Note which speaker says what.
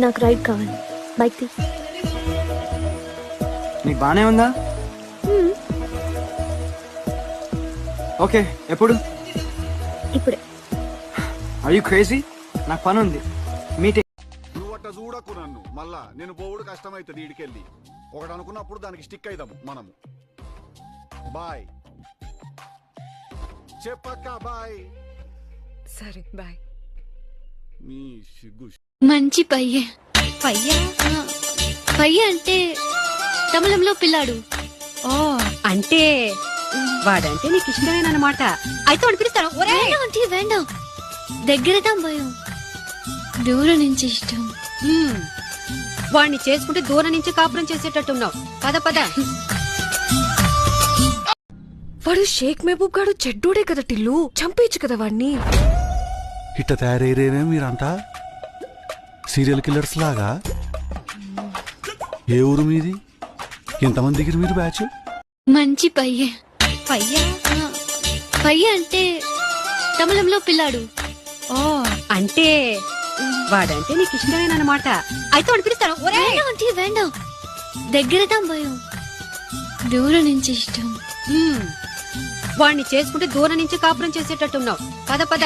Speaker 1: నాకు రైడ్ కావాలి. బైక్ తీ.
Speaker 2: నీకు బానే ఉందా? ఓకే, ఎప్పుడు?
Speaker 1: ఇప్పుడే.
Speaker 2: Are you crazy? నాకు పని ఉంది. మీటింగ్.
Speaker 3: నువ్వు అట్ట చూడకు నన్ను. మళ్ళా నేను పోవుడు కష్టమైతుంది. ఈడికెళ్ళి ఒకటి అనుకున్నప్పుడు దానికి స్టిక్ అయిదాము మనము. బాయ్ చెప్పక్క. బాయ్.
Speaker 4: సరే బాయ్.
Speaker 3: మీ సిగ్గు.
Speaker 5: మంచి పయ్యే.
Speaker 4: పయ్యా?
Speaker 5: పయ్య అంటే తమిళంలో పిల్లాడు.
Speaker 4: ఓ అంటే వాడంటే నీకు ఇష్టమేనమాట. అయితే వాడు పిలుస్తాను.
Speaker 5: వేண்டாం అంటే వేண்டாం. దగ్గరదా భయం, దూరం నుంచి ఇష్టం.
Speaker 4: వాడిని చేసుకుంటే దూరం నుంచి కాపురం చేసేటట్టున్నావు. పద పద.
Speaker 6: వాడు షేక్ మహబూబ్ గాడు చెడ్డోడే కదా టిల్లు, చంపేయచ్చు కదా వాడిని.
Speaker 7: ఇట్ట తయారయ్యేనే మీరంతా సీరియల్ కిల్లర్స్ లాగా. ఏ ఊరు మీది? ఎంతమంది దిగిరు మీరు బ్యాచ్?
Speaker 5: మంచి పయ్యే.
Speaker 4: పయ్యా?
Speaker 5: పయ్య అంటే తమిళంలో పిల్లాడు.
Speaker 4: ఓ అంటే వాడంటే నీకు ఇష్టమేనమాట. అయితే వాడు పిలుస్తాను.
Speaker 5: వేண்டாం అంటే వేண்டாం. దగ్గరదా భయం, దూరం నుంచి ఇష్టం.
Speaker 4: వాడిని చేసుకుంటే దూరం నుంచి కాపురం చేసేటట్టున్నావు. పద పద.